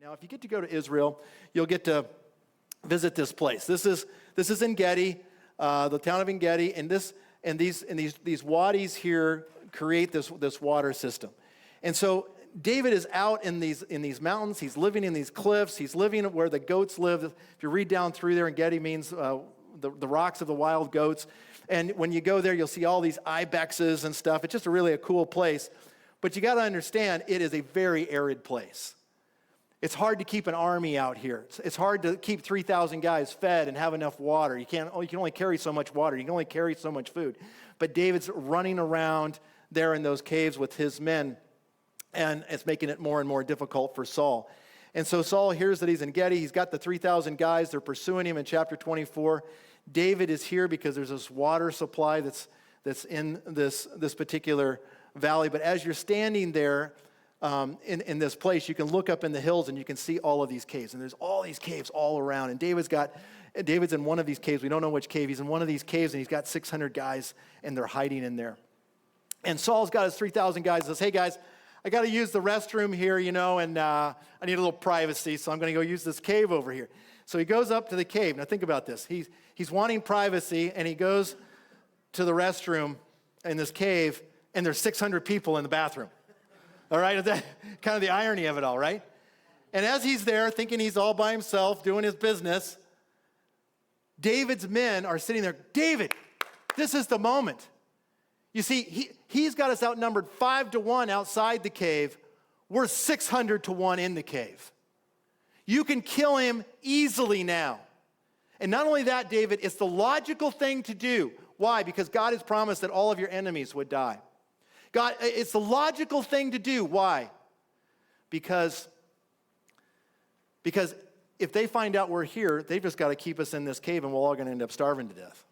Now, if you get to go to Israel, you'll get to visit this place. This is En Gedi, the town of En Gedi, and these wadis here create this water system. And so David is out in these mountains. He's living in these cliffs. He's living where the goats live. If you read down through there, En Gedi means the rocks of the wild goats. And when you go there, you'll see all these ibexes and stuff. It's just really a cool place. But you got to understand, it is a very arid place. It's hard to keep an army out here. It's hard to keep 3,000 guys fed and have enough water. You can only carry so much water. You can only carry so much food. But David's running around there in those caves with his men, and it's making it more and more difficult for Saul. And so Saul hears that he's in Gedi. He's got the 3,000 guys. They're pursuing him in chapter 24. David is here because there's this water supply that's in this particular valley. But as you're standing there, in this place, you can look up in the hills and you can see all of these caves. And there's all these caves all around. And David's in one of these caves. We don't know which cave. He's in one of these caves, and he's got 600 guys, and they're hiding in there. And Saul's got his 3,000 guys. Says, hey, guys, I got to use the restroom here, and I need a little privacy, so I'm going to go use this cave over here. So he goes up to the cave. Now, think about this. He's wanting privacy, and he goes to the restroom in this cave, and there's 600 people in the bathroom. All right, that's kind of the irony of it all, right? And as he's there, thinking he's all by himself, doing his business, David's men are sitting there. David, this is the moment. You see, he's got us outnumbered 5-1 outside the cave. We're 600-1 in the cave. You can kill him easily now. And not only that, David, it's the logical thing to do. Why? Because God has promised that all of your enemies would die. God, it's the logical thing to do. Why? Because if they find out we're here, they've just got to keep us in this cave, and we're all going to end up starving to death.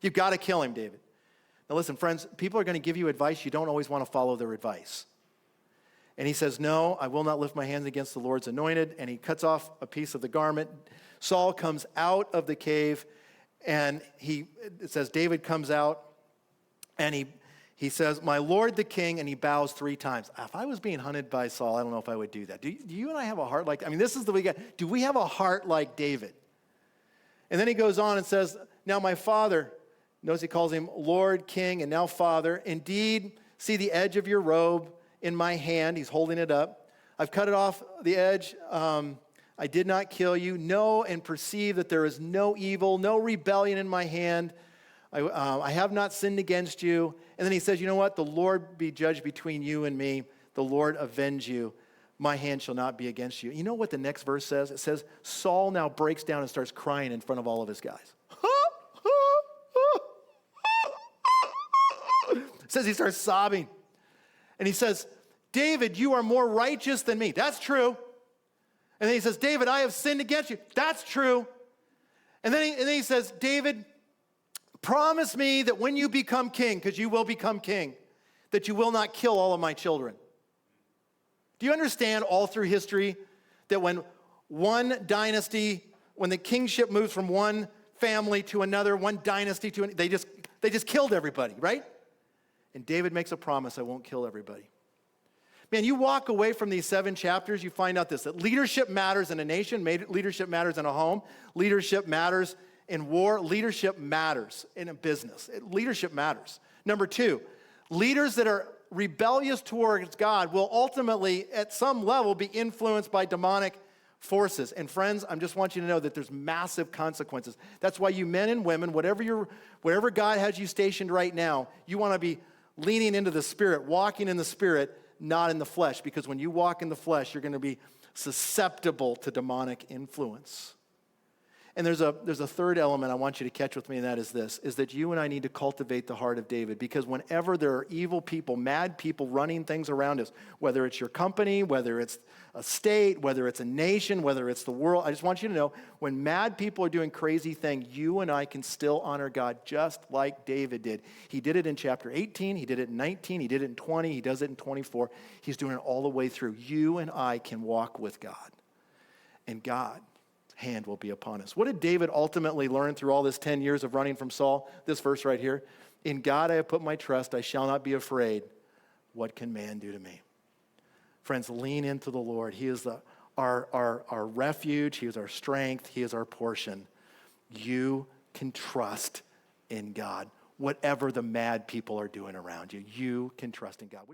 You've got to kill him, David. Now listen, friends, people are going to give you advice. You don't always want to follow their advice. And he says, no, I will not lift my hands against the Lord's anointed. And he cuts off a piece of the garment. Saul comes out of the cave, and it says David comes out, and he says, my Lord the king, and he bows 3 times. If I was being hunted by Saul, I don't know if I would do that. Do you and I have a heart like that? I mean, this is the way we got. Do we have a heart like David? And then he goes on and says, now my father, notice he calls him Lord, king, and now father. Indeed, see the edge of your robe in my hand. He's holding it up. I've cut it off the edge. I did not kill you. Know and perceive that there is no evil, no rebellion in my hand. I have not sinned against you. And then he says, you know what? The Lord be judge between you and me. The Lord avenge you. My hand shall not be against you. You know what the next verse says? It says, Saul now breaks down and starts crying in front of all of his guys. It says he starts sobbing. And he says, David, you are more righteous than me. That's true. And then he says, David, I have sinned against you. That's true. And then he says, David, promise me that when you become king, because you will become king, that you will not kill all of my children. Do you understand all through history that when one dynasty, when the kingship moves from one family to another, one dynasty to another, they just killed everybody, right? And David makes a promise, I won't kill everybody. Man, you walk away from these 7 chapters, you find out that leadership matters in a nation, leadership matters in a home, leadership matters in war, leadership matters in a business. Leadership matters. Number 2, leaders that are rebellious towards God will ultimately, at some level, be influenced by demonic forces. And friends, I just want you to know that there's massive consequences. That's why you men and women, whatever God has you stationed right now, you want to be leaning into the Spirit, walking in the Spirit, not in the flesh. Because when you walk in the flesh, you're going to be susceptible to demonic influence. And there's a third element I want you to catch with me, and that is this, is that you and I need to cultivate the heart of David, because whenever there are evil people, mad people running things around us, whether it's your company, whether it's a state, whether it's a nation, whether it's the world, I just want you to know, when mad people are doing crazy things, you and I can still honor God just like David did. He did it in chapter 18, he did it in 19, he did it in 20, he does it in 24. He's doing it all the way through. You and I can walk with God, and God hand will be upon us. What did David ultimately learn through all this 10 years of running from Saul? This verse right here. In God I have put my trust. I shall not be afraid. What can man do to me? Friends, lean into the Lord. He is the our refuge. He is our strength. He is our portion. You can trust in God. Whatever the mad people are doing around you, you can trust in God.